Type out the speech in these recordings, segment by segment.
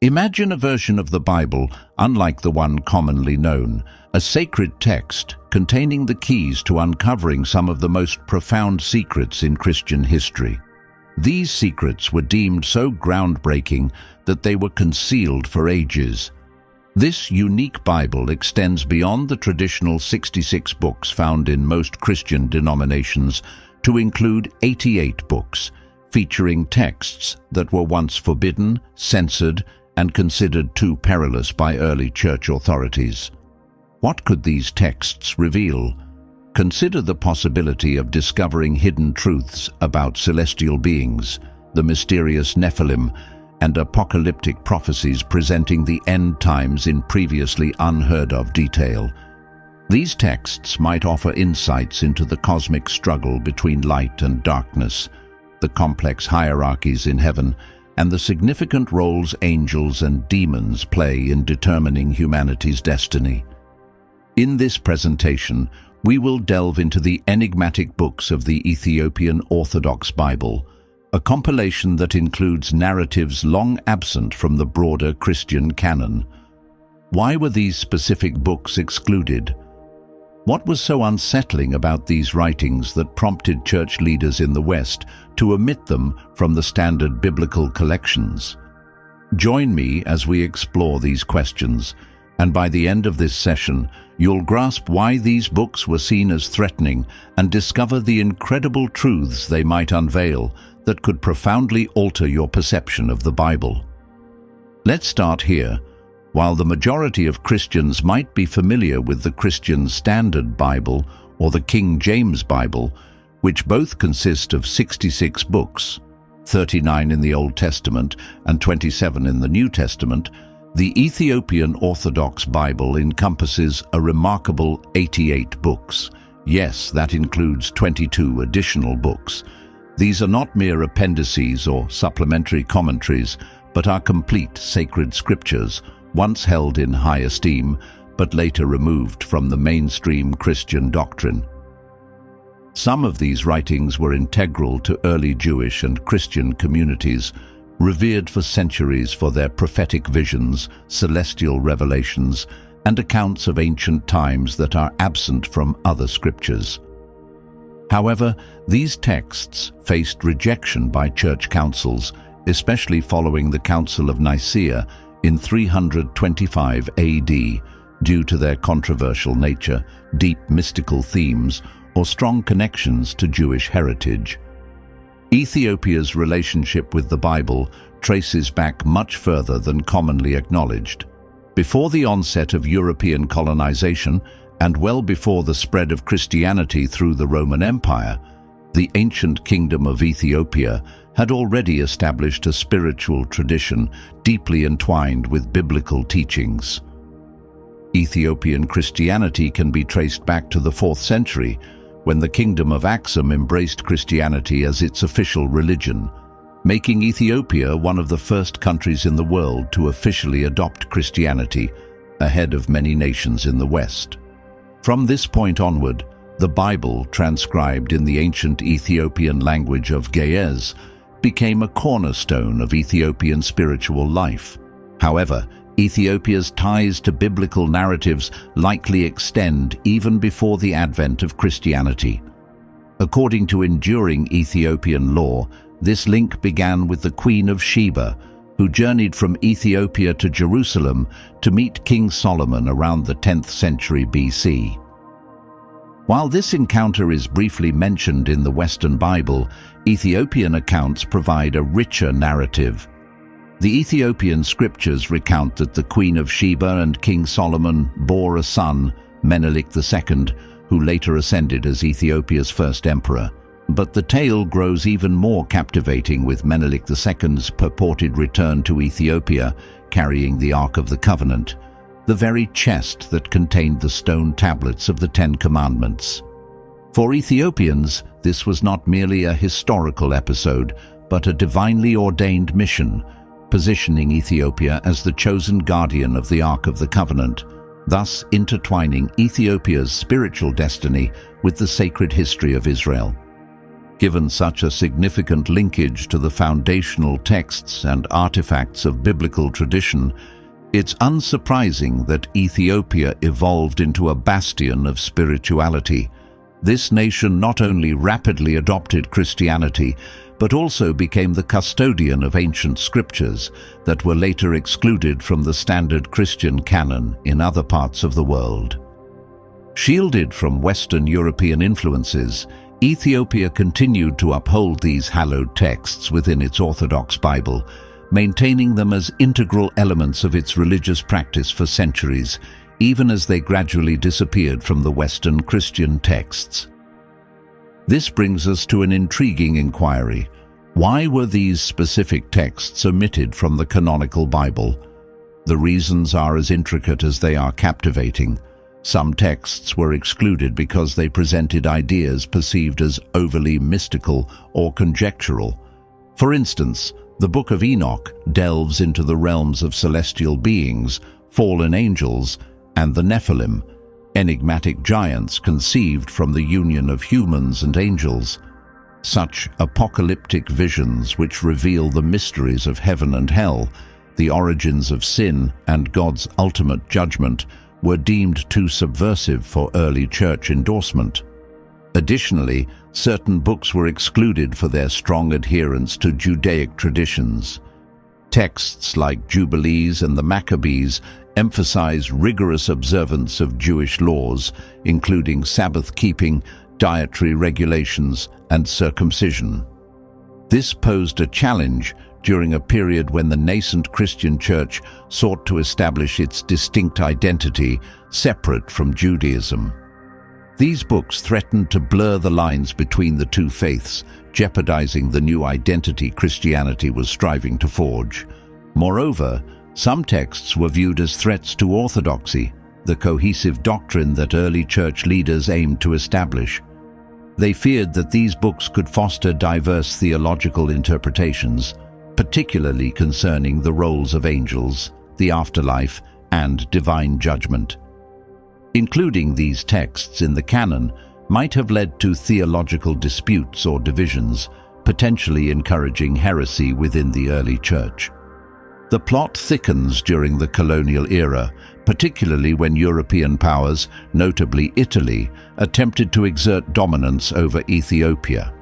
Imagine a version of the Bible, unlike the one commonly known, a sacred text containing the keys to uncovering some of the most profound secrets in Christian history. These secrets were deemed so groundbreaking that they were concealed for ages. This unique Bible extends beyond the traditional 66 books found in most Christian denominations to include 88 books, featuring texts that were once forbidden, censored, and considered too perilous by early church authorities. What could these texts reveal? Consider the possibility of discovering hidden truths about celestial beings, the mysterious Nephilim, and apocalyptic prophecies presenting the end times in previously unheard-of detail. These texts might offer insights into the cosmic struggle between light and darkness, the complex hierarchies in heaven, and the significant roles angels and demons play in determining humanity's destiny. In this presentation, we will delve into the enigmatic books of the Ethiopian Orthodox Bible, a compilation that includes narratives long absent from the broader Christian canon. Why were these specific books excluded? What was so unsettling about these writings that prompted church leaders in the West to omit them from the standard biblical collections? Join me as we explore these questions, and by the end of this session, you'll grasp why these books were seen as threatening and discover the incredible truths they might unveil that could profoundly alter your perception of the Bible. Let's start here. While the majority of Christians might be familiar with the Christian Standard Bible or the King James Bible, which both consist of 66 books, 39 in the Old Testament and 27 in the New Testament, the Ethiopian Orthodox Bible encompasses a remarkable 88 books. Yes, that includes 22 additional books. These are not mere appendices or supplementary commentaries, but are complete sacred scriptures, once held in high esteem, but later removed from the mainstream Christian doctrine. Some of these writings were integral to early Jewish and Christian communities, revered for centuries for their prophetic visions, celestial revelations, and accounts of ancient times that are absent from other scriptures. However, these texts faced rejection by church councils, especially following the Council of Nicaea in 325 AD, due to their controversial nature, deep mystical themes, or strong connections to Jewish heritage. Ethiopia's relationship with the Bible traces back much further than commonly acknowledged. Before the onset of European colonization, and well before the spread of Christianity through the Roman Empire, the ancient kingdom of Ethiopia had already established a spiritual tradition deeply entwined with biblical teachings. Ethiopian Christianity can be traced back to the 4th century, when the kingdom of Aksum embraced Christianity as its official religion, making Ethiopia one of the first countries in the world to officially adopt Christianity, ahead of many nations in the West. From this point onward, the Bible, transcribed in the ancient Ethiopian language of Ge'ez, became a cornerstone of Ethiopian spiritual life. However, Ethiopia's ties to biblical narratives likely extend even before the advent of Christianity. According to enduring Ethiopian lore, this link began with the Queen of Sheba, who journeyed from Ethiopia to Jerusalem to meet King Solomon around the 10th century BC. While this encounter is briefly mentioned in the Western Bible, Ethiopian accounts provide a richer narrative. The Ethiopian scriptures recount that the Queen of Sheba and King Solomon bore a son, Menelik II, who later ascended as Ethiopia's first emperor. But the tale grows even more captivating with Menelik II's purported return to Ethiopia, carrying the Ark of the Covenant, the very chest that contained the stone tablets of the Ten Commandments. For Ethiopians, this was not merely a historical episode, but a divinely ordained mission, positioning Ethiopia as the chosen guardian of the Ark of the Covenant, thus intertwining Ethiopia's spiritual destiny with the sacred history of Israel. Given such a significant linkage to the foundational texts and artifacts of biblical tradition, it's unsurprising that Ethiopia evolved into a bastion of spirituality. This nation not only rapidly adopted Christianity, but also became the custodian of ancient scriptures that were later excluded from the standard Christian canon in other parts of the world. Shielded from Western European influences, Ethiopia continued to uphold these hallowed texts within its Orthodox Bible, maintaining them as integral elements of its religious practice for centuries, even as they gradually disappeared from the Western Christian texts. This brings us to an intriguing inquiry. Why were these specific texts omitted from the canonical Bible? The reasons are as intricate as they are captivating. Some texts were excluded because they presented ideas perceived as overly mystical or conjectural. For instance, the Book of Enoch delves into the realms of celestial beings, fallen angels, and the Nephilim, enigmatic giants conceived from the union of humans and angels. Such apocalyptic visions which reveal the mysteries of heaven and hell, the origins of sin, and God's ultimate judgment, were deemed too subversive for early church endorsement. Additionally, certain books were excluded for their strong adherence to Judaic traditions. Texts like Jubilees and the Maccabees emphasize rigorous observance of Jewish laws, including Sabbath keeping, dietary regulations, and circumcision. This posed a challenge during a period when the nascent Christian church sought to establish its distinct identity separate from Judaism. These books threatened to blur the lines between the two faiths, jeopardizing the new identity Christianity was striving to forge. Moreover, some texts were viewed as threats to orthodoxy, the cohesive doctrine that early church leaders aimed to establish. They feared that these books could foster diverse theological interpretations, particularly concerning the roles of angels, the afterlife, and divine judgment. Including these texts in the canon might have led to theological disputes or divisions, potentially encouraging heresy within the early church. The plot thickens during the colonial era, particularly when European powers, notably Italy, attempted to exert dominance over Ethiopia.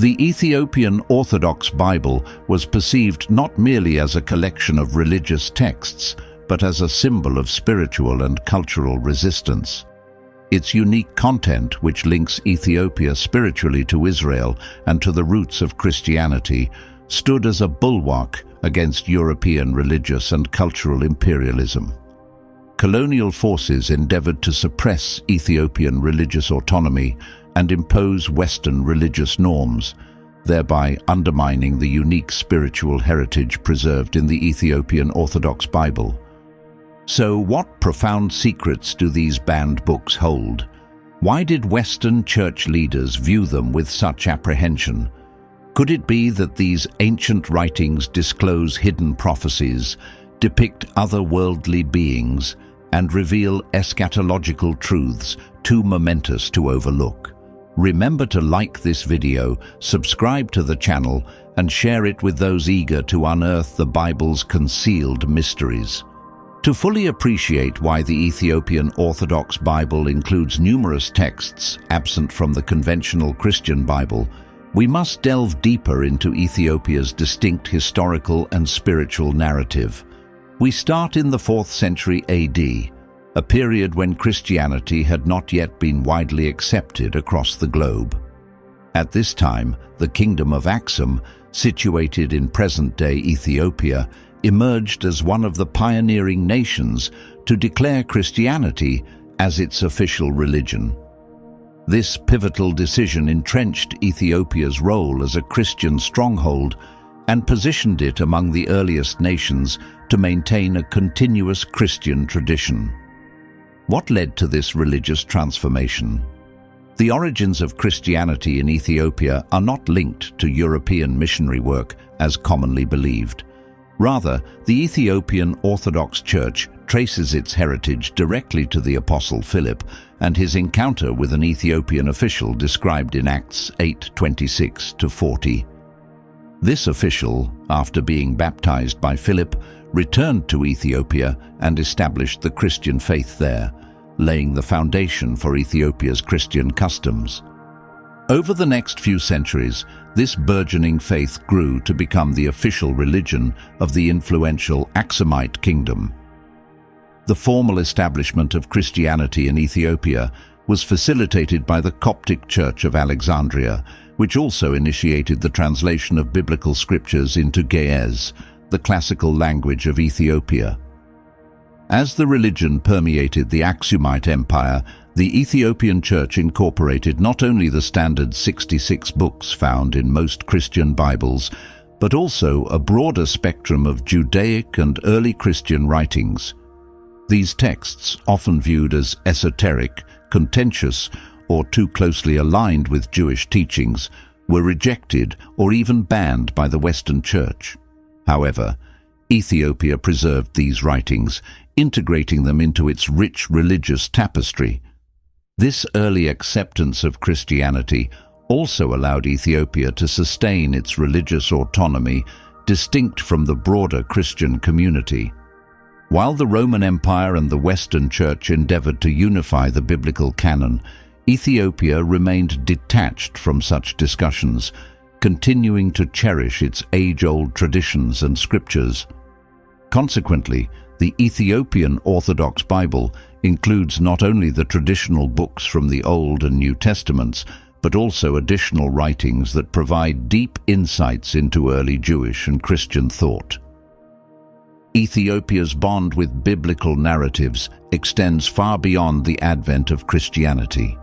The Ethiopian Orthodox Bible was perceived not merely as a collection of religious texts, but as a symbol of spiritual and cultural resistance. Its unique content, which links Ethiopia spiritually to Israel and to the roots of Christianity, stood as a bulwark against European religious and cultural imperialism. Colonial forces endeavored to suppress Ethiopian religious autonomy and impose Western religious norms, thereby undermining the unique spiritual heritage preserved in the Ethiopian Orthodox Bible. So, what profound secrets do these banned books hold? Why did Western church leaders view them with such apprehension? Could it be that these ancient writings disclose hidden prophecies, depict otherworldly beings, and reveal eschatological truths too momentous to overlook? Remember to like this video, subscribe to the channel, and share it with those eager to unearth the Bible's concealed mysteries. To fully appreciate why the Ethiopian Orthodox Bible includes numerous texts absent from the conventional Christian Bible, we must delve deeper into Ethiopia's distinct historical and spiritual narrative. We start in the 4th century AD, a period when Christianity had not yet been widely accepted across the globe. At this time, the Kingdom of Aksum, situated in present-day Ethiopia, emerged as one of the pioneering nations to declare Christianity as its official religion. This pivotal decision entrenched Ethiopia's role as a Christian stronghold and positioned it among the earliest nations to maintain a continuous Christian tradition. What led to this religious transformation? The origins of Christianity in Ethiopia are not linked to European missionary work as commonly believed. Rather, the Ethiopian Orthodox Church traces its heritage directly to the Apostle Philip and his encounter with an Ethiopian official described in Acts 8:26-40. This official, after being baptized by Philip, returned to Ethiopia and established the Christian faith there, laying the foundation for Ethiopia's Christian customs. Over the next few centuries, this burgeoning faith grew to become the official religion of the influential Aksumite kingdom. The formal establishment of Christianity in Ethiopia was facilitated by the Coptic Church of Alexandria, which also initiated the translation of biblical scriptures into Ge'ez, the classical language of Ethiopia. As the religion permeated the Aksumite Empire, the Ethiopian Church incorporated not only the standard 66 books found in most Christian Bibles, but also a broader spectrum of Judaic and early Christian writings. These texts, often viewed as esoteric, contentious, or too closely aligned with Jewish teachings, were rejected or even banned by the Western Church. However, Ethiopia preserved these writings, integrating them into its rich religious tapestry. This early acceptance of Christianity also allowed Ethiopia to sustain its religious autonomy, distinct from the broader Christian community. While the Roman Empire and the Western Church endeavored to unify the biblical canon, Ethiopia remained detached from such discussions, continuing to cherish its age-old traditions and scriptures. Consequently, the Ethiopian Orthodox Bible includes not only the traditional books from the Old and New Testaments, but also additional writings that provide deep insights into early Jewish and Christian thought. Ethiopia's bond with biblical narratives extends far beyond the advent of Christianity.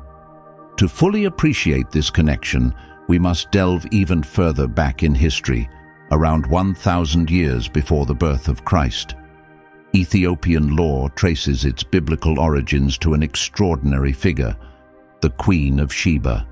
To fully appreciate this connection, we must delve even further back in history, around 1,000 years before the birth of Christ. Ethiopian lore traces its biblical origins to an extraordinary figure, the Queen of Sheba.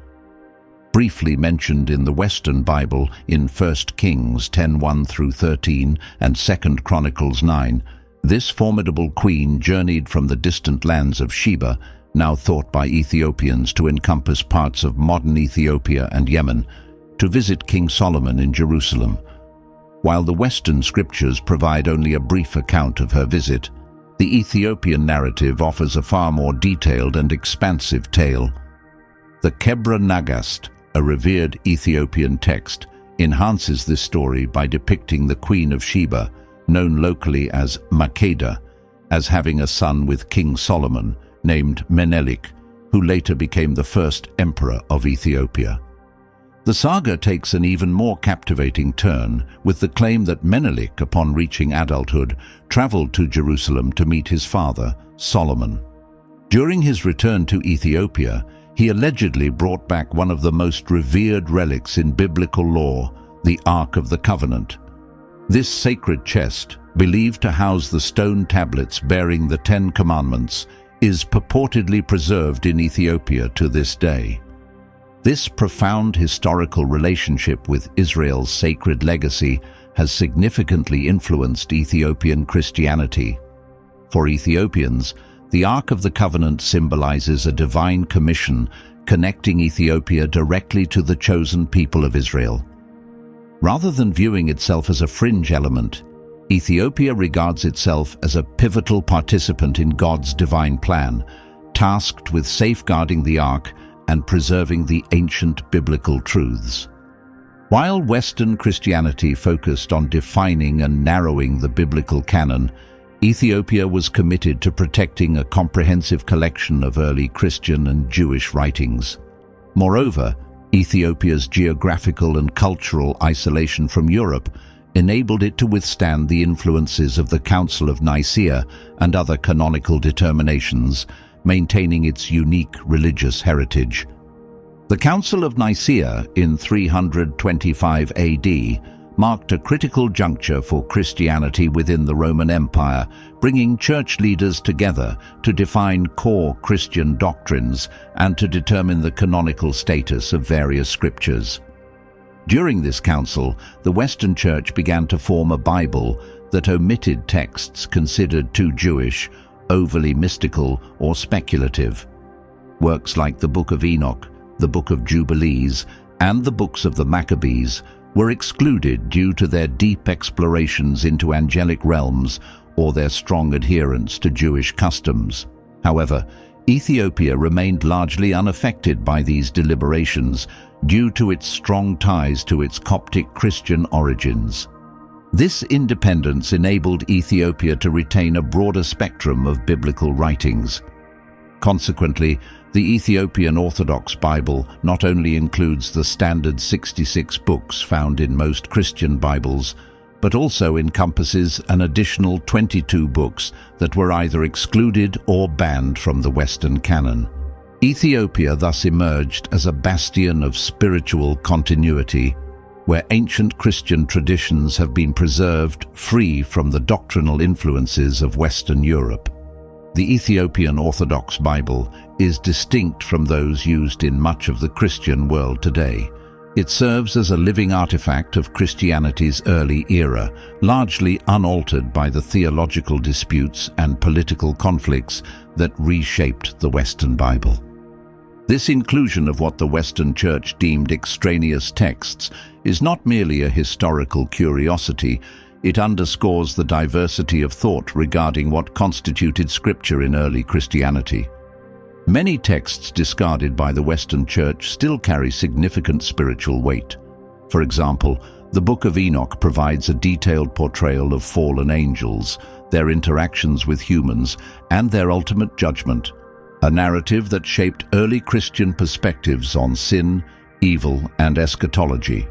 Briefly mentioned in the Western Bible in 1 Kings 10:1-13 and 2 Chronicles 9, this formidable queen journeyed from the distant lands of Sheba, now thought by Ethiopians to encompass parts of modern Ethiopia and Yemen, to visit King Solomon in Jerusalem. While the Western scriptures provide only a brief account of her visit, the Ethiopian narrative offers a far more detailed and expansive tale. The Kebra Nagast, a revered Ethiopian text, enhances this story by depicting the Queen of Sheba, known locally as Makeda, as having a son with King Solomon, named Menelik, who later became the first emperor of Ethiopia. The saga takes an even more captivating turn with the claim that Menelik, upon reaching adulthood, traveled to Jerusalem to meet his father, Solomon. During his return to Ethiopia, he allegedly brought back one of the most revered relics in biblical lore, the Ark of the Covenant. This sacred chest, believed to house the stone tablets bearing the 10 Commandments, is purportedly preserved in Ethiopia to this day. This profound historical relationship with Israel's sacred legacy has significantly influenced Ethiopian Christianity. For Ethiopians, the Ark of the Covenant symbolizes a divine commission connecting Ethiopia directly to the chosen people of Israel. Rather than viewing itself as a fringe element, Ethiopia regards itself as a pivotal participant in God's divine plan, tasked with safeguarding the Ark and preserving the ancient biblical truths. While Western Christianity focused on defining and narrowing the biblical canon, Ethiopia was committed to protecting a comprehensive collection of early Christian and Jewish writings. Moreover, Ethiopia's geographical and cultural isolation from Europe enabled it to withstand the influences of the Council of Nicaea and other canonical determinations, maintaining its unique religious heritage. The Council of Nicaea in 325 AD marked a critical juncture for Christianity within the Roman Empire, bringing church leaders together to define core Christian doctrines and to determine the canonical status of various scriptures. During this council, the Western Church began to form a Bible that omitted texts considered too Jewish, overly mystical, or speculative. Works like the Book of Enoch, the Book of Jubilees, and the books of the Maccabees were excluded due to their deep explorations into angelic realms or their strong adherence to Jewish customs. However, Ethiopia remained largely unaffected by these deliberations due to its strong ties to its Coptic Christian origins. This independence enabled Ethiopia to retain a broader spectrum of biblical writings. Consequently, the Ethiopian Orthodox Bible not only includes the standard 66 books found in most Christian Bibles, but also encompasses an additional 22 books that were either excluded or banned from the Western canon. Ethiopia thus emerged as a bastion of spiritual continuity, where ancient Christian traditions have been preserved free from the doctrinal influences of Western Europe. The Ethiopian Orthodox Bible is distinct from those used in much of the Christian world today. It serves as a living artifact of Christianity's early era, largely unaltered by the theological disputes and political conflicts that reshaped the Western Bible. This inclusion of what the Western Church deemed extraneous texts is not merely a historical curiosity. It underscores the diversity of thought regarding what constituted Scripture in early Christianity. Many texts discarded by the Western Church still carry significant spiritual weight. For example, the Book of Enoch provides a detailed portrayal of fallen angels, their interactions with humans, and their ultimate judgment, a narrative that shaped early Christian perspectives on sin, evil, and eschatology.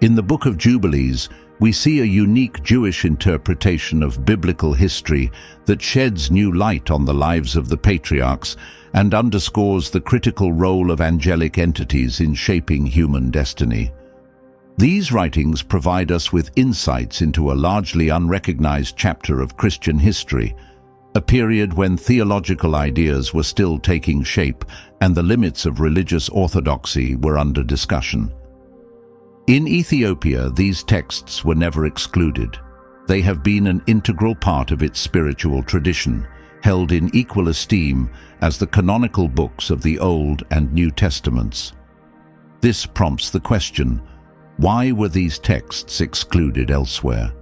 In the Book of Jubilees, we see a unique Jewish interpretation of biblical history that sheds new light on the lives of the patriarchs and underscores the critical role of angelic entities in shaping human destiny. These writings provide us with insights into a largely unrecognized chapter of Christian history, a period when theological ideas were still taking shape and the limits of religious orthodoxy were under discussion. In Ethiopia, these texts were never excluded. They have been an integral part of its spiritual tradition, held in equal esteem as the canonical books of the Old and New Testaments. This prompts the question, why were these texts excluded elsewhere?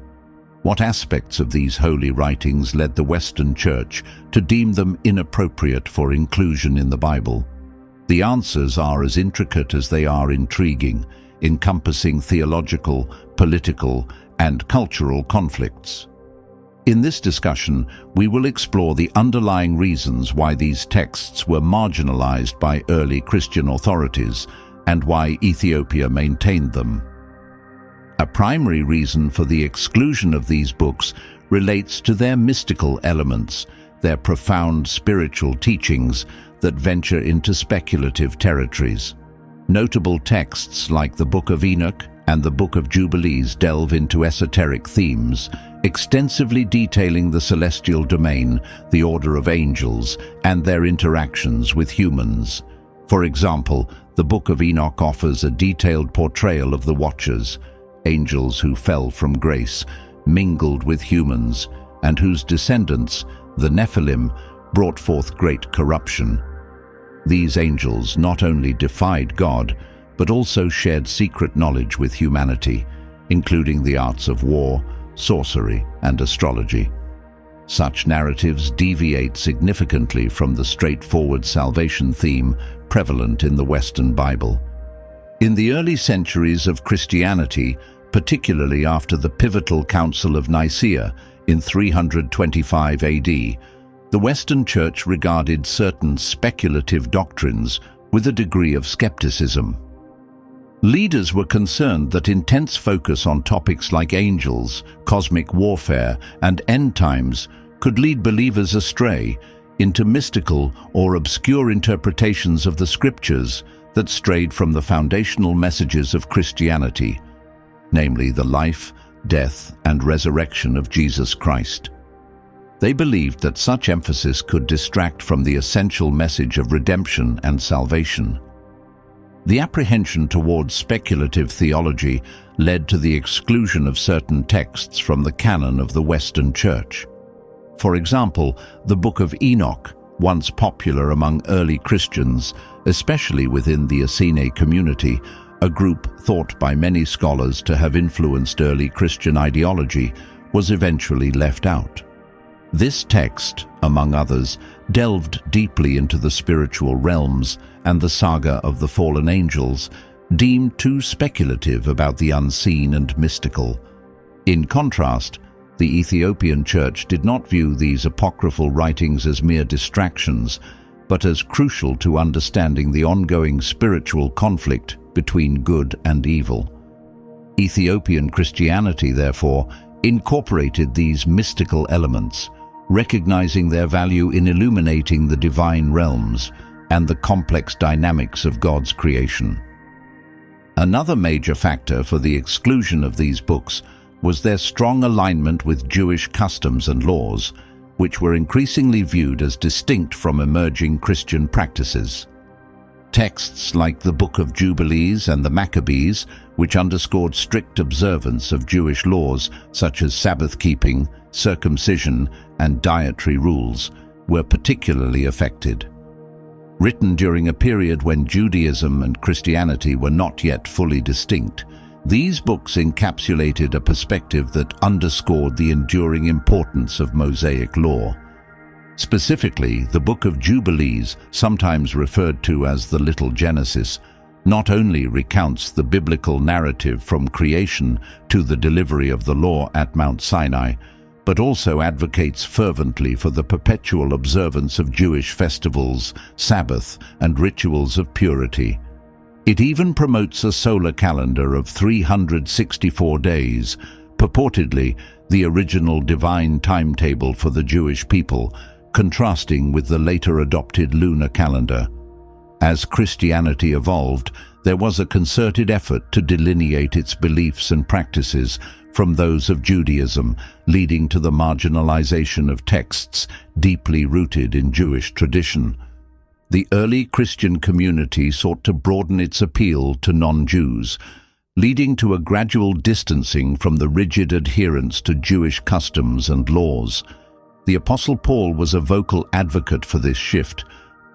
What aspects of these holy writings led the Western Church to deem them inappropriate for inclusion in the Bible? The answers are as intricate as they are intriguing, encompassing theological, political, and cultural conflicts. In this discussion, we will explore the underlying reasons why these texts were marginalized by early Christian authorities and why Ethiopia maintained them. A primary reason for the exclusion of these books relates to their mystical elements, their profound spiritual teachings that venture into speculative territories. Notable texts like the Book of Enoch and the Book of Jubilees delve into esoteric themes, extensively detailing the celestial domain, the order of angels, and their interactions with humans. For example, the Book of Enoch offers a detailed portrayal of the Watchers, angels who fell from grace, mingled with humans, and whose descendants, the Nephilim, brought forth great corruption. These angels not only defied God, but also shared secret knowledge with humanity, including the arts of war, sorcery, and astrology. Such narratives deviate significantly from the straightforward salvation theme prevalent in the Western Bible. In the early centuries of Christianity, particularly after the pivotal Council of Nicaea in 325 AD, the Western Church regarded certain speculative doctrines with a degree of skepticism. Leaders were concerned that intense focus on topics like angels, cosmic warfare, and end times could lead believers astray into mystical or obscure interpretations of the Scriptures that strayed from the foundational messages of Christianity, namely the life, death, and resurrection of Jesus Christ. They believed that such emphasis could distract from the essential message of redemption and salvation. The apprehension towards speculative theology led to the exclusion of certain texts from the canon of the Western Church. For example, the Book of Enoch, once popular among early Christians, especially within the Essene community, a group thought by many scholars to have influenced early Christian ideology, was eventually left out. This text, among others, delved deeply into the spiritual realms and the saga of the fallen angels, deemed too speculative about the unseen and mystical. In contrast, the Ethiopian Church did not view these apocryphal writings as mere distractions, but as crucial to understanding the ongoing spiritual conflict between good and evil. Ethiopian Christianity, therefore, incorporated these mystical elements, recognizing their value in illuminating the divine realms and the complex dynamics of God's creation. Another major factor for the exclusion of these books was their strong alignment with Jewish customs and laws, which were increasingly viewed as distinct from emerging Christian practices. Texts like the Book of Jubilees and the Maccabees, which underscored strict observance of Jewish laws such as Sabbath keeping, circumcision, and dietary rules, were particularly affected. Written during a period when Judaism and Christianity were not yet fully distinct, these books encapsulated a perspective that underscored the enduring importance of Mosaic law. Specifically, the Book of Jubilees, sometimes referred to as the Little Genesis, not only recounts the biblical narrative from creation to the delivery of the law at Mount Sinai, but also advocates fervently for the perpetual observance of Jewish festivals, Sabbath, and rituals of purity. It even promotes a solar calendar of 364 days, purportedly the original divine timetable for the Jewish people, contrasting with the later adopted lunar calendar. As Christianity evolved, there was a concerted effort to delineate its beliefs and practices from those of Judaism, leading to the marginalization of texts deeply rooted in Jewish tradition. The early Christian community sought to broaden its appeal to non-Jews, leading to a gradual distancing from the rigid adherence to Jewish customs and laws. The Apostle Paul was a vocal advocate for this shift,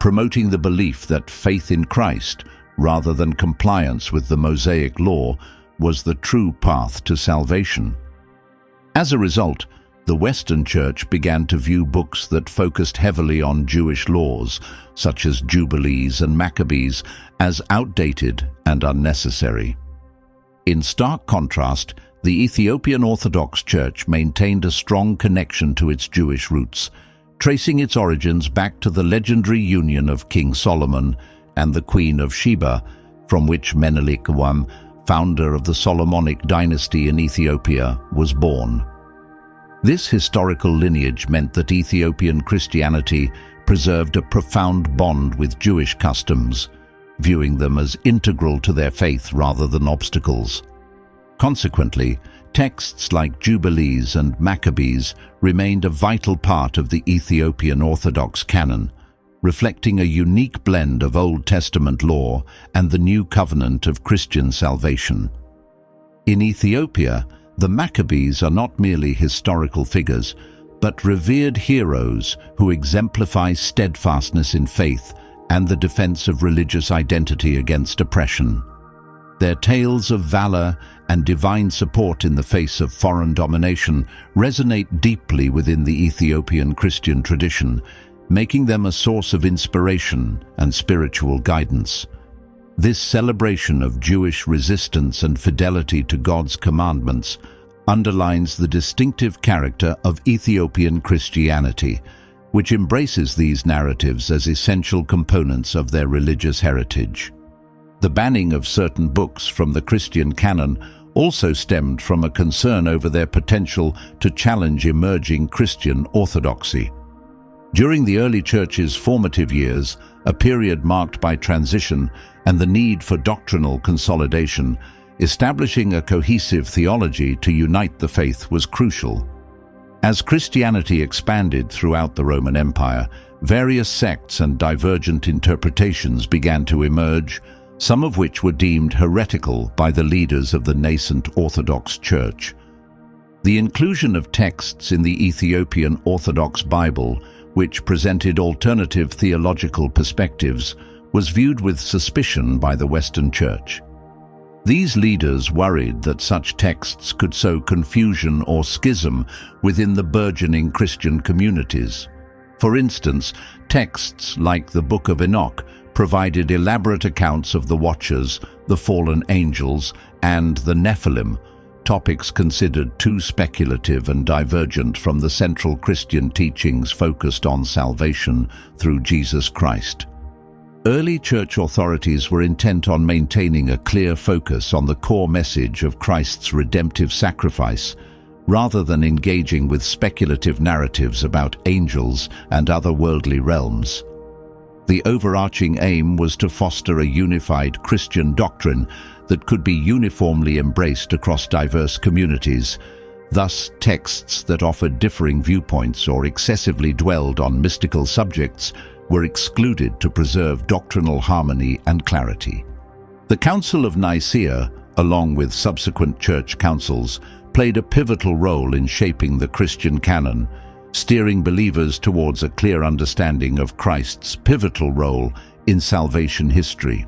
promoting the belief that faith in Christ, rather than compliance with the Mosaic law, was the true path to salvation. As a result, the Western Church began to view books that focused heavily on Jewish laws, such as Jubilees and Maccabees, as outdated and unnecessary. In stark contrast, the Ethiopian Orthodox Church maintained a strong connection to its Jewish roots, tracing its origins back to the legendary union of King Solomon and the Queen of Sheba, from which Menelik I, founder of the Solomonic dynasty in Ethiopia, was born. This historical lineage meant that Ethiopian Christianity preserved a profound bond with Jewish customs, viewing them as integral to their faith rather than obstacles. Consequently, texts like Jubilees and Maccabees remained a vital part of the Ethiopian Orthodox canon, reflecting a unique blend of Old Testament law and the New Covenant of Christian salvation. In Ethiopia, the Maccabees are not merely historical figures, but revered heroes who exemplify steadfastness in faith and the defense of religious identity against oppression. Their tales of valor and divine support in the face of foreign domination resonate deeply within the Ethiopian Christian tradition, making them a source of inspiration and spiritual guidance. This celebration of Jewish resistance and fidelity to God's commandments underlines the distinctive character of Ethiopian Christianity, which embraces these narratives as essential components of their religious heritage. The banning of certain books from the Christian canon also stemmed from a concern over their potential to challenge emerging Christian orthodoxy. During the early church's formative years, a period marked by transition and the need for doctrinal consolidation, establishing a cohesive theology to unite the faith was crucial. As Christianity expanded throughout the Roman Empire, various sects and divergent interpretations began to emerge, some of which were deemed heretical by the leaders of the nascent Orthodox Church. The inclusion of texts in the Ethiopian Orthodox Bible, which presented alternative theological perspectives, was viewed with suspicion by the Western Church. These leaders worried that such texts could sow confusion or schism within the burgeoning Christian communities. For instance, texts like the Book of Enoch provided elaborate accounts of the Watchers, the fallen angels, and the Nephilim, topics considered too speculative and divergent from the central Christian teachings focused on salvation through Jesus Christ. Early church authorities were intent on maintaining a clear focus on the core message of Christ's redemptive sacrifice, rather than engaging with speculative narratives about angels and other worldly realms. The overarching aim was to foster a unified Christian doctrine that could be uniformly embraced across diverse communities. Thus, texts that offered differing viewpoints or excessively dwelled on mystical subjects were excluded to preserve doctrinal harmony and clarity. The Council of Nicaea, along with subsequent church councils, played a pivotal role in shaping the Christian canon, steering believers towards a clear understanding of Christ's pivotal role in salvation history.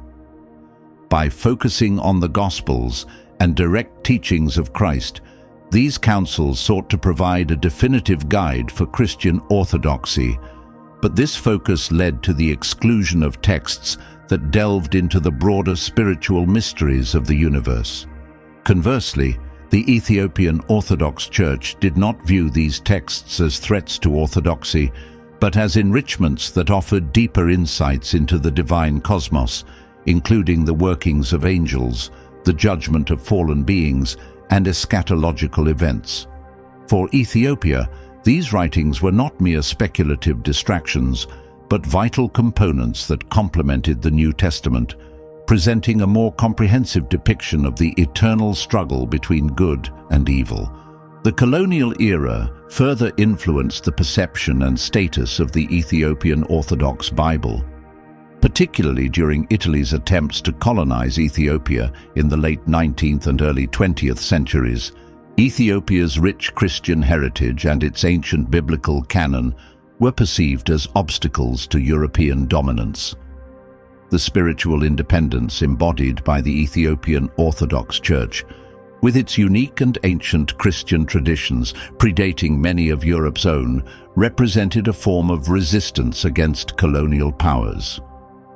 By focusing on the Gospels and direct teachings of Christ, these councils sought to provide a definitive guide for Christian orthodoxy, but this focus led to the exclusion of texts that delved into the broader spiritual mysteries of the universe. Conversely, the Ethiopian Orthodox Church did not view these texts as threats to orthodoxy, but as enrichments that offered deeper insights into the divine cosmos, including the workings of angels, the judgment of fallen beings, and eschatological events. For Ethiopia, these writings were not mere speculative distractions, but vital components that complemented the New Testament, presenting a more comprehensive depiction of the eternal struggle between good and evil. The colonial era further influenced the perception and status of the Ethiopian Orthodox Bible, particularly during Italy's attempts to colonize Ethiopia in the late 19th and early 20th centuries. Ethiopia's rich Christian heritage and its ancient biblical canon were perceived as obstacles to European dominance. The spiritual independence embodied by the Ethiopian Orthodox Church, with its unique and ancient Christian traditions predating many of Europe's own, represented a form of resistance against colonial powers.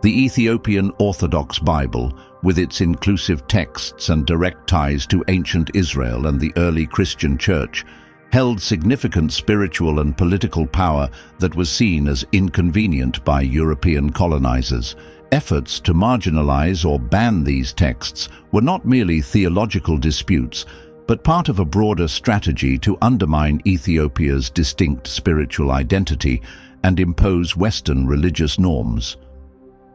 The Ethiopian Orthodox Bible, with its inclusive texts and direct ties to ancient Israel and the early Christian Church, held significant spiritual and political power that was seen as inconvenient by European colonizers. Efforts to marginalize or ban these texts were not merely theological disputes, but part of a broader strategy to undermine Ethiopia's distinct spiritual identity and impose Western religious norms.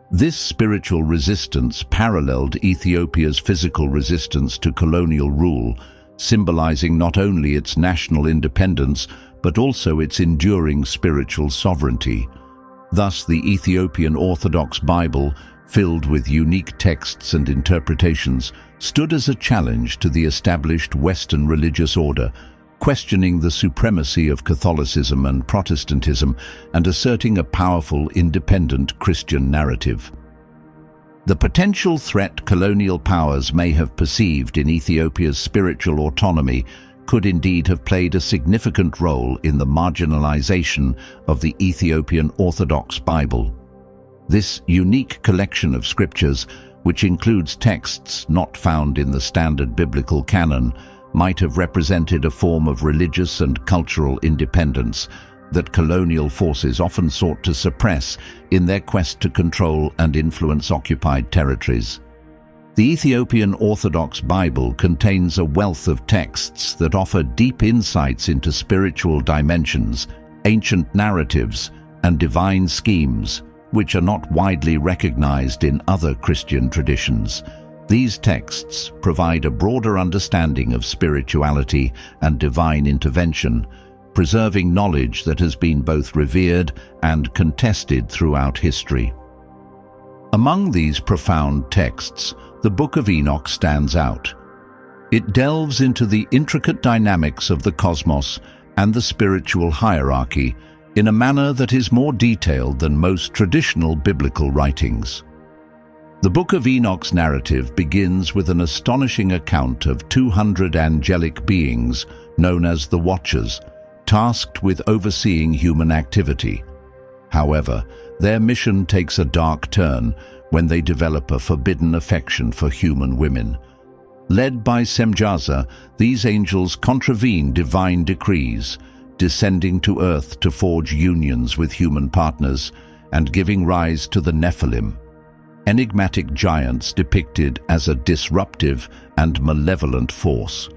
This spiritual resistance paralleled Ethiopia's physical resistance to colonial rule, symbolizing not only its national independence but also its enduring spiritual sovereignty. Thus, the Ethiopian Orthodox Bible, filled with unique texts and interpretations, stood as a challenge to the established Western religious order, questioning the supremacy of Catholicism and Protestantism and asserting a powerful, independent Christian narrative. The potential threat colonial powers may have perceived in Ethiopia's spiritual autonomy could indeed have played a significant role in the marginalization of the Ethiopian Orthodox Bible. This unique collection of scriptures, which includes texts not found in the standard biblical canon, might have represented a form of religious and cultural independence that colonial forces often sought to suppress in their quest to control and influence occupied territories. The Ethiopian Orthodox Bible contains a wealth of texts that offer deep insights into spiritual dimensions, ancient narratives, and divine schemes, which are not widely recognized in other Christian traditions. These texts provide a broader understanding of spirituality and divine intervention, preserving knowledge that has been both revered and contested throughout history. Among these profound texts, the Book of Enoch stands out. It delves into the intricate dynamics of the cosmos and the spiritual hierarchy in a manner that is more detailed than most traditional biblical writings. The Book of Enoch's narrative begins with an astonishing account of 200 angelic beings known as the Watchers, tasked with overseeing human activity. However, their mission takes a dark turn when they develop a forbidden affection for human women. Led by Semjaza, these angels contravene divine decrees, descending to earth to forge unions with human partners and giving rise to the Nephilim, enigmatic giants depicted as a disruptive and malevolent force.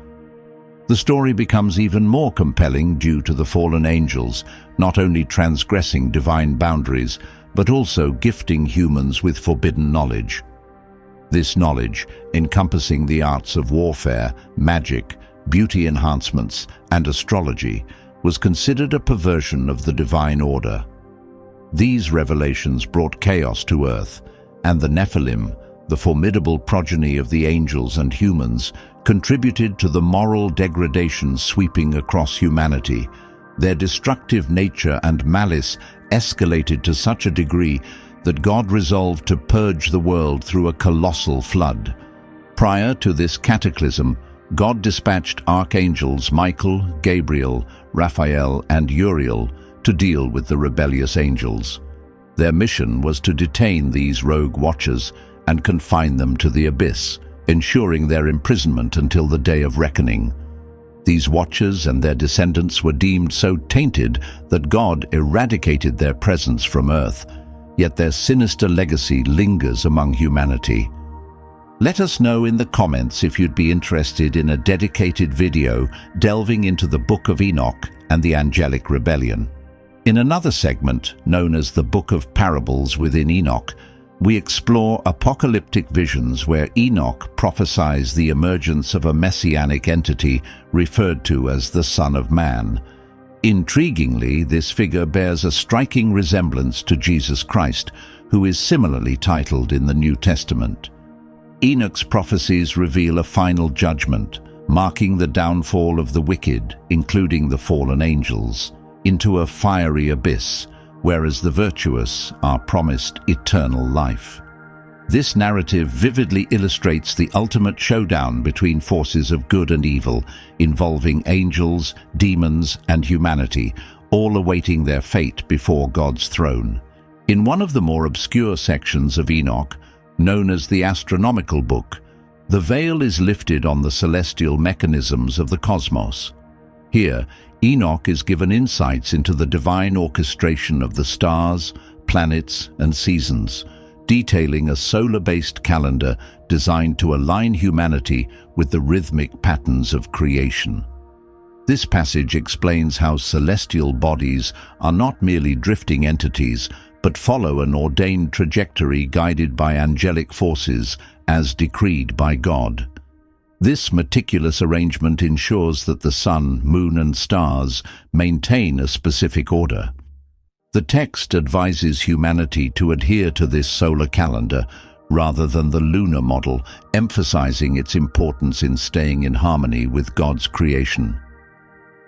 The story becomes even more compelling due to the fallen angels not only transgressing divine boundaries, but also gifting humans with forbidden knowledge. This knowledge, encompassing the arts of warfare, magic, beauty enhancements, and astrology, was considered a perversion of the divine order. These revelations brought chaos to earth, and the Nephilim, the formidable progeny of the angels and humans, contributed to the moral degradation sweeping across humanity. Their destructive nature and malice escalated to such a degree that God resolved to purge the world through a colossal flood. Prior to this cataclysm, God dispatched archangels Michael, Gabriel, Raphael, and Uriel to deal with the rebellious angels. Their mission was to detain these rogue watchers and confine them to the abyss, ensuring their imprisonment until the day of reckoning. These watchers and their descendants were deemed so tainted that God eradicated their presence from earth, yet their sinister legacy lingers among humanity. Let us know in the comments if you'd be interested in a dedicated video delving into the Book of Enoch and the angelic rebellion. In another segment, known as the Book of Parables within Enoch, we explore apocalyptic visions where Enoch prophesies the emergence of a messianic entity referred to as the Son of Man. Intriguingly, this figure bears a striking resemblance to Jesus Christ, who is similarly titled in the New Testament. Enoch's prophecies reveal a final judgment, marking the downfall of the wicked, including the fallen angels, into a fiery abyss, whereas the virtuous are promised eternal life. This narrative vividly illustrates the ultimate showdown between forces of good and evil, involving angels, demons, and humanity, all awaiting their fate before God's throne. In one of the more obscure sections of Enoch, known as the Astronomical Book, the veil is lifted on the celestial mechanisms of the cosmos. Here, Enoch is given insights into the divine orchestration of the stars, planets, and seasons, detailing a solar-based calendar designed to align humanity with the rhythmic patterns of creation. This passage explains how celestial bodies are not merely drifting entities, but follow an ordained trajectory guided by angelic forces as decreed by God. This meticulous arrangement ensures that the sun, moon, and stars maintain a specific order. The text advises humanity to adhere to this solar calendar rather than the lunar model, emphasizing its importance in staying in harmony with God's creation.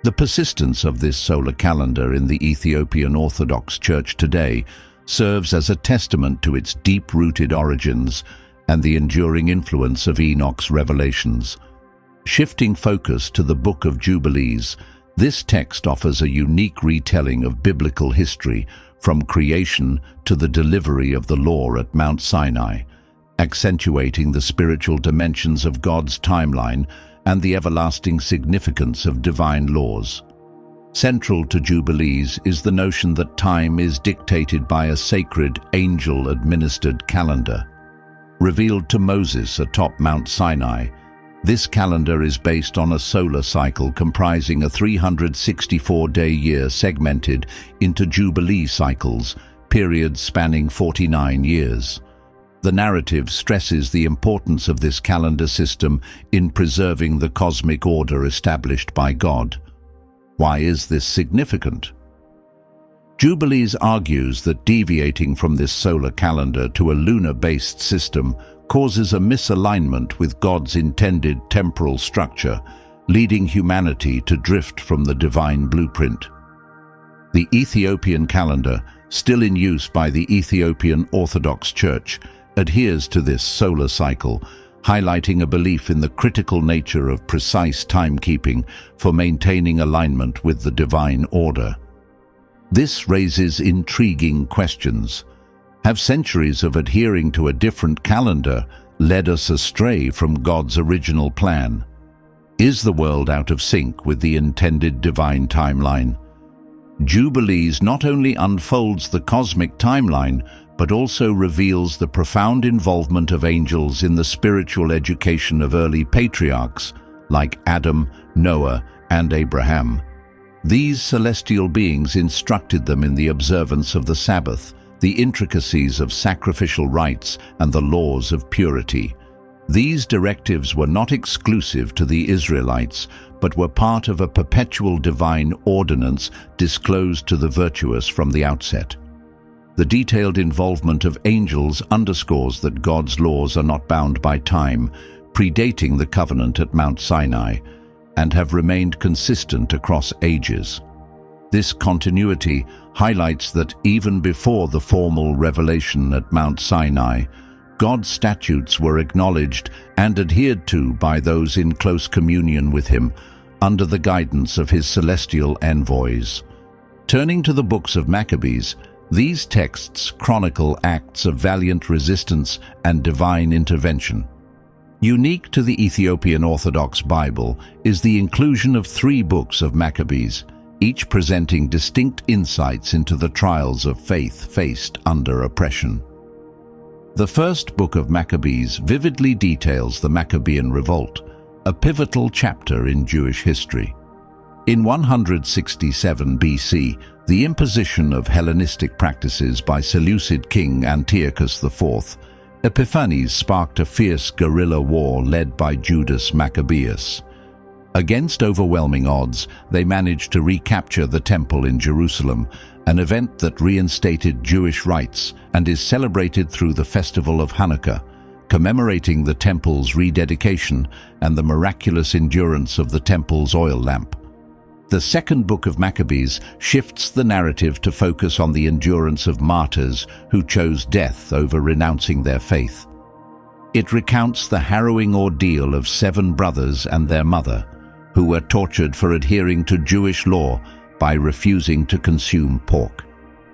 The persistence of this solar calendar in the Ethiopian Orthodox Church today serves as a testament to its deep-rooted origins and the enduring influence of Enoch's revelations. Shifting focus to the Book of Jubilees, this text offers a unique retelling of biblical history from creation to the delivery of the law at Mount Sinai, accentuating the spiritual dimensions of God's timeline and the everlasting significance of divine laws. Central to Jubilees is the notion that time is dictated by a sacred, angel-administered calendar. Revealed to Moses atop Mount Sinai, this calendar is based on a solar cycle comprising a 364-day year segmented into Jubilee cycles, periods spanning 49 years. The narrative stresses the importance of this calendar system in preserving the cosmic order established by God. Why is this significant? Jubilees argues that deviating from this solar calendar to a lunar-based system causes a misalignment with God's intended temporal structure, leading humanity to drift from the divine blueprint. The Ethiopian calendar, still in use by the Ethiopian Orthodox Church, adheres to this solar cycle, highlighting a belief in the critical nature of precise timekeeping for maintaining alignment with the divine order. This raises intriguing questions. Have centuries of adhering to a different calendar led us astray from God's original plan? Is the world out of sync with the intended divine timeline? Jubilees not only unfolds the cosmic timeline, but also reveals the profound involvement of angels in the spiritual education of early patriarchs like Adam, Noah, and Abraham. These celestial beings instructed them in the observance of the Sabbath, the intricacies of sacrificial rites, and the laws of purity. These directives were not exclusive to the Israelites, but were part of a perpetual divine ordinance disclosed to the virtuous from the outset. The detailed involvement of angels underscores that God's laws are not bound by time, predating the covenant at Mount Sinai, and have remained consistent across ages. This continuity highlights that even before the formal revelation at Mount Sinai, God's statutes were acknowledged and adhered to by those in close communion with Him, under the guidance of His celestial envoys. Turning to the books of Maccabees, these texts chronicle acts of valiant resistance and divine intervention. Unique to the Ethiopian Orthodox Bible is the inclusion of 3 books of Maccabees, each presenting distinct insights into the trials of faith faced under oppression. The first book of Maccabees vividly details the Maccabean revolt, a pivotal chapter in Jewish history. In 167 BC, the imposition of Hellenistic practices by Seleucid king Antiochus IV, Epiphanes sparked a fierce guerrilla war led by Judas Maccabeus. Against overwhelming odds, they managed to recapture the temple in Jerusalem, an event that reinstated Jewish rites and is celebrated through the festival of Hanukkah, commemorating the temple's rededication and the miraculous endurance of the temple's oil lamp. The second book of Maccabees shifts the narrative to focus on the endurance of martyrs who chose death over renouncing their faith. It recounts the harrowing ordeal of 7 brothers and their mother, who were tortured for adhering to Jewish law by refusing to consume pork.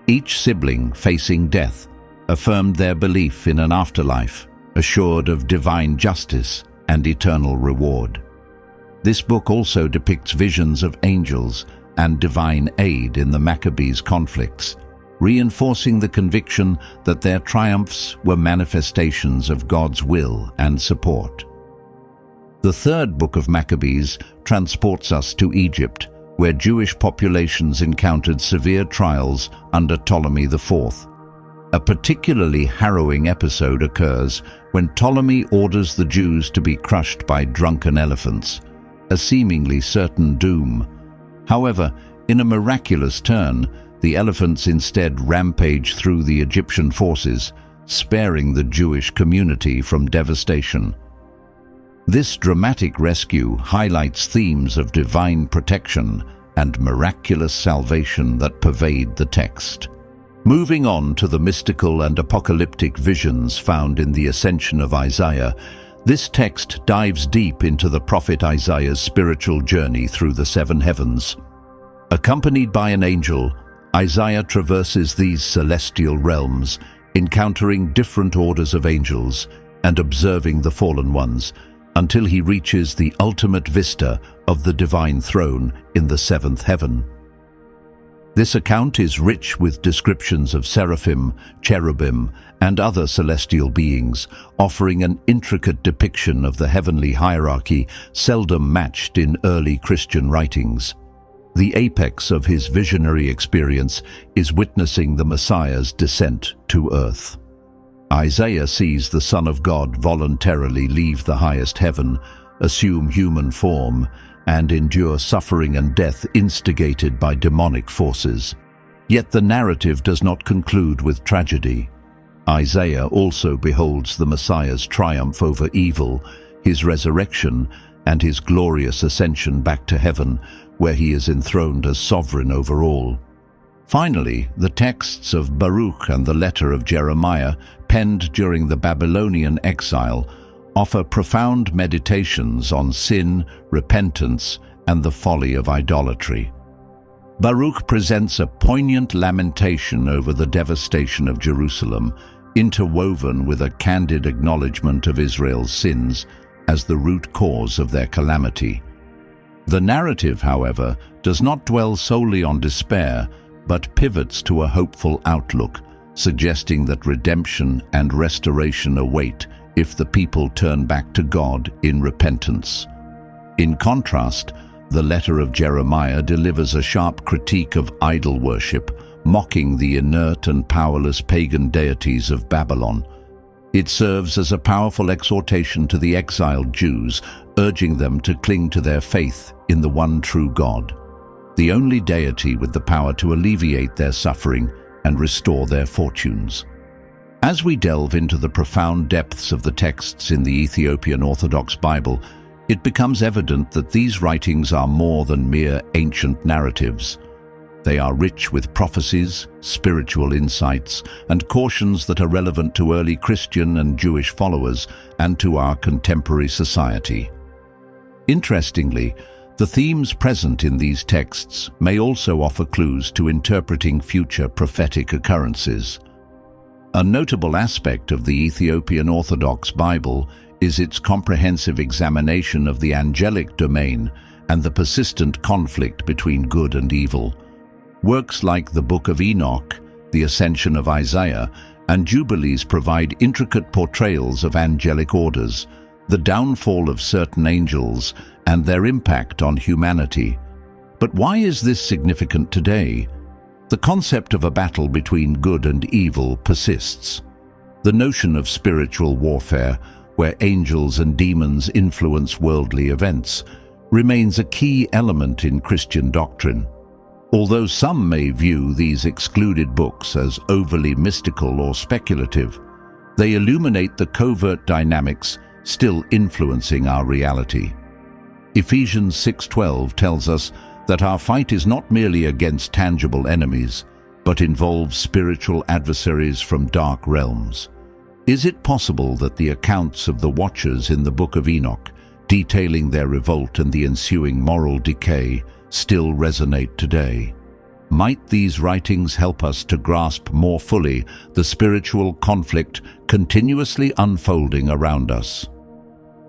Each sibling, facing death, affirmed their belief in an afterlife, assured of divine justice and eternal reward. This book also depicts visions of angels and divine aid in the Maccabees' conflicts, reinforcing the conviction that their triumphs were manifestations of God's will and support. The third book of Maccabees transports us to Egypt, where Jewish populations encountered severe trials under Ptolemy IV. A particularly harrowing episode occurs when Ptolemy orders the Jews to be crushed by drunken elephants, a seemingly certain doom. However, in a miraculous turn, the elephants instead rampage through the Egyptian forces, sparing the Jewish community from devastation. This dramatic rescue highlights themes of divine protection and miraculous salvation that pervade the text. Moving on to the mystical and apocalyptic visions found in the Ascension of Isaiah, this text dives deep into the prophet Isaiah's spiritual journey through the 7 heavens. Accompanied by an angel, Isaiah traverses these celestial realms, encountering different orders of angels and observing the fallen ones, until he reaches the ultimate vista of the divine throne in the 7th heaven. This account is rich with descriptions of seraphim, cherubim, and other celestial beings, offering an intricate depiction of the heavenly hierarchy seldom matched in early Christian writings. The apex of his visionary experience is witnessing the Messiah's descent to earth. Isaiah sees the Son of God voluntarily leave the highest heaven, assume human form, and endure suffering and death instigated by demonic forces. Yet the narrative does not conclude with tragedy. Isaiah also beholds the Messiah's triumph over evil, his resurrection, and his glorious ascension back to heaven, where he is enthroned as sovereign over all. Finally, the texts of Baruch and the letter of Jeremiah, penned during the Babylonian exile, offer profound meditations on sin, repentance, and the folly of idolatry. Baruch presents a poignant lamentation over the devastation of Jerusalem, interwoven with a candid acknowledgement of Israel's sins as the root cause of their calamity. The narrative, however, does not dwell solely on despair, but pivots to a hopeful outlook, suggesting that redemption and restoration await if the people turn back to God in repentance. In contrast, the letter of Jeremiah delivers a sharp critique of idol worship, mocking the inert and powerless pagan deities of Babylon. It serves as a powerful exhortation to the exiled Jews, urging them to cling to their faith in the one true God, the only deity with the power to alleviate their suffering and restore their fortunes. As we delve into the profound depths of the texts in the Ethiopian Orthodox Bible, it becomes evident that these writings are more than mere ancient narratives. They are rich with prophecies, spiritual insights, and cautions that are relevant to early Christian and Jewish followers and to our contemporary society. Interestingly, the themes present in these texts may also offer clues to interpreting future prophetic occurrences. A notable aspect of the Ethiopian Orthodox Bible is its comprehensive examination of the angelic domain and the persistent conflict between good and evil. Works like the Book of Enoch, the Ascension of Isaiah, and Jubilees provide intricate portrayals of angelic orders, the downfall of certain angels, and their impact on humanity. But why is this significant today? The concept of a battle between good and evil persists. The notion of spiritual warfare, where angels and demons influence worldly events, remains a key element in Christian doctrine. Although some may view these excluded books as overly mystical or speculative, they illuminate the covert dynamics still influencing our reality. Ephesians 6:12 tells us that our fight is not merely against tangible enemies, but involves spiritual adversaries from dark realms. Is it possible that the accounts of the Watchers in the Book of Enoch, detailing their revolt and the ensuing moral decay, still resonate today? Might these writings help us to grasp more fully the spiritual conflict continuously unfolding around us?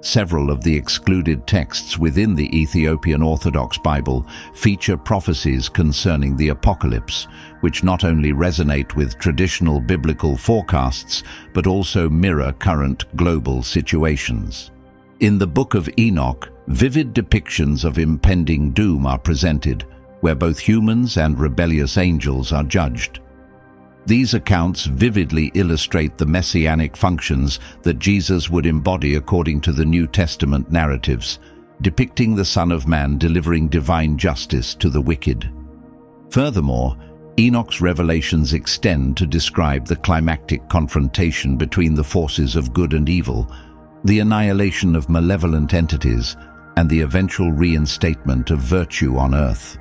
Several of the excluded texts within the Ethiopian Orthodox Bible feature prophecies concerning the apocalypse, which not only resonate with traditional biblical forecasts, but also mirror current global situations. In the Book of Enoch, vivid depictions of impending doom are presented, where both humans and rebellious angels are judged. These accounts vividly illustrate the messianic functions that Jesus would embody according to the New Testament narratives, depicting the Son of Man delivering divine justice to the wicked. Furthermore, Enoch's revelations extend to describe the climactic confrontation between the forces of good and evil, the annihilation of malevolent entities, and the eventual reinstatement of virtue on earth.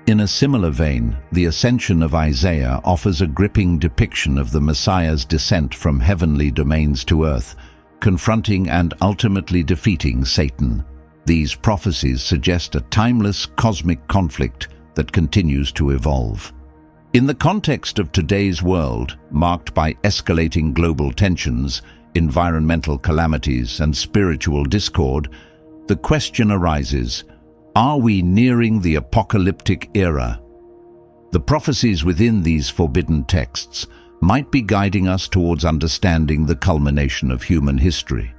In a similar vein, the Ascension of Isaiah offers a gripping depiction of the Messiah's descent from heavenly domains to earth, confronting and ultimately defeating Satan. These prophecies suggest a timeless cosmic conflict that continues to evolve. In the context of today's world, marked by escalating global tensions, environmental calamities, and spiritual discord, the question arises: are we nearing the apocalyptic era? The prophecies within these forbidden texts might be guiding us towards understanding the culmination of human history.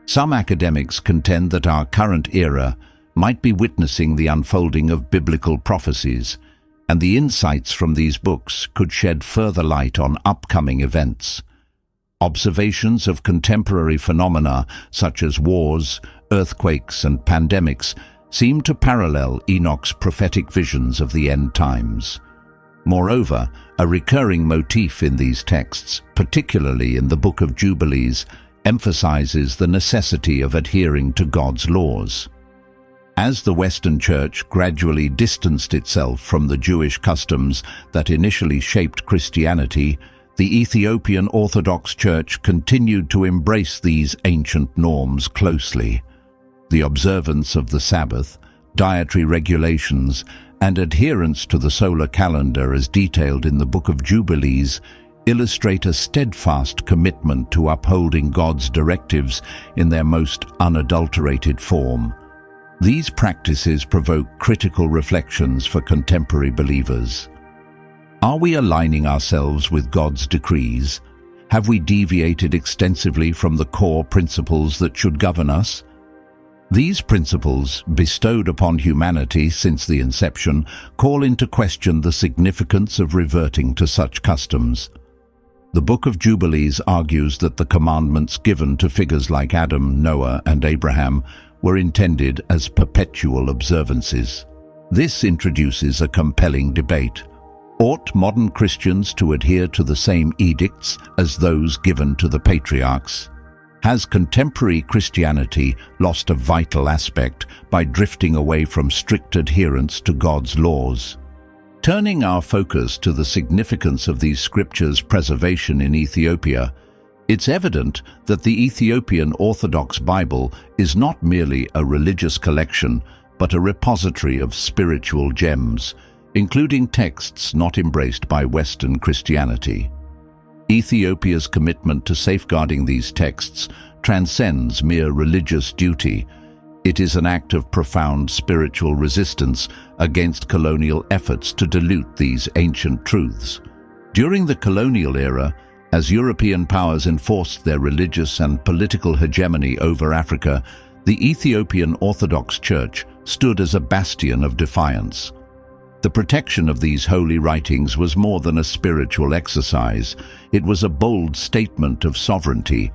Some academics contend that our current era might be witnessing the unfolding of biblical prophecies, and the insights from these books could shed further light on upcoming events. Observations of contemporary phenomena such as wars, earthquakes, and pandemics seem to parallel Enoch's prophetic visions of the end times. Moreover, a recurring motif in these texts, particularly in the Book of Jubilees, emphasizes the necessity of adhering to God's laws. As the Western Church gradually distanced itself from the Jewish customs that initially shaped Christianity, the Ethiopian Orthodox Church continued to embrace these ancient norms closely. The observance of the Sabbath, dietary regulations, and adherence to the solar calendar as detailed in the Book of Jubilees illustrate a steadfast commitment to upholding God's directives in their most unadulterated form. These practices provoke critical reflections for contemporary believers. Are we aligning ourselves with God's decrees? Have we deviated extensively from the core principles that should govern us? These principles, bestowed upon humanity since the inception, call into question the significance of reverting to such customs. The Book of Jubilees argues that the commandments given to figures like Adam, Noah, and Abraham were intended as perpetual observances. This introduces a compelling debate. Ought modern Christians to adhere to the same edicts as those given to the patriarchs? Has contemporary Christianity lost a vital aspect by drifting away from strict adherence to God's laws? Turning our focus to the significance of these scriptures' preservation in Ethiopia, it's evident that the Ethiopian Orthodox Bible is not merely a religious collection, but a repository of spiritual gems, including texts not embraced by Western Christianity. Ethiopia's commitment to safeguarding these texts transcends mere religious duty. It is an act of profound spiritual resistance against colonial efforts to dilute these ancient truths. During the colonial era, as European powers enforced their religious and political hegemony over Africa, the Ethiopian Orthodox Church stood as a bastion of defiance. The protection of these holy writings was more than a spiritual exercise. It was a bold statement of sovereignty.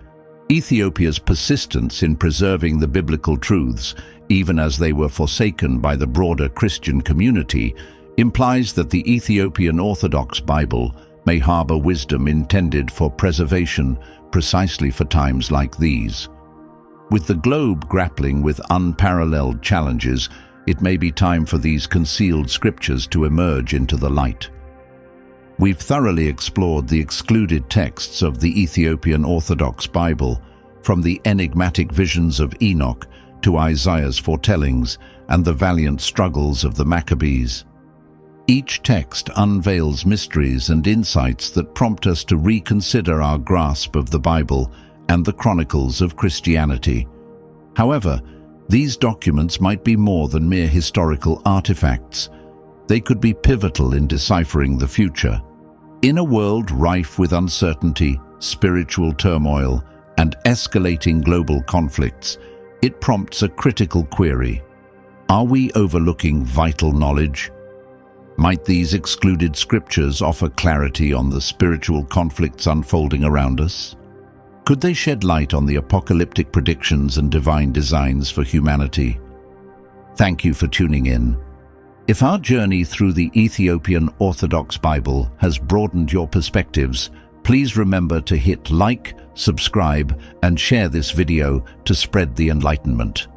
Ethiopia's persistence in preserving the biblical truths, even as they were forsaken by the broader Christian community, implies that the Ethiopian Orthodox Bible may harbor wisdom intended for preservation precisely for times like these. With the globe grappling with unparalleled challenges, it may be time for these concealed scriptures to emerge into the light. We've thoroughly explored the excluded texts of the Ethiopian Orthodox Bible, from the enigmatic visions of Enoch to Isaiah's foretellings and the valiant struggles of the Maccabees. Each text unveils mysteries and insights that prompt us to reconsider our grasp of the Bible and the chronicles of Christianity. However, these documents might be more than mere historical artifacts. They could be pivotal in deciphering the future. In a world rife with uncertainty, spiritual turmoil, and escalating global conflicts, it prompts a critical query. Are we overlooking vital knowledge? Might these excluded scriptures offer clarity on the spiritual conflicts unfolding around us? Could they shed light on the apocalyptic predictions and divine designs for humanity? Thank you for tuning in. If our journey through the Ethiopian Orthodox Bible has broadened your perspectives, please remember to hit like, subscribe, and share this video to spread the enlightenment.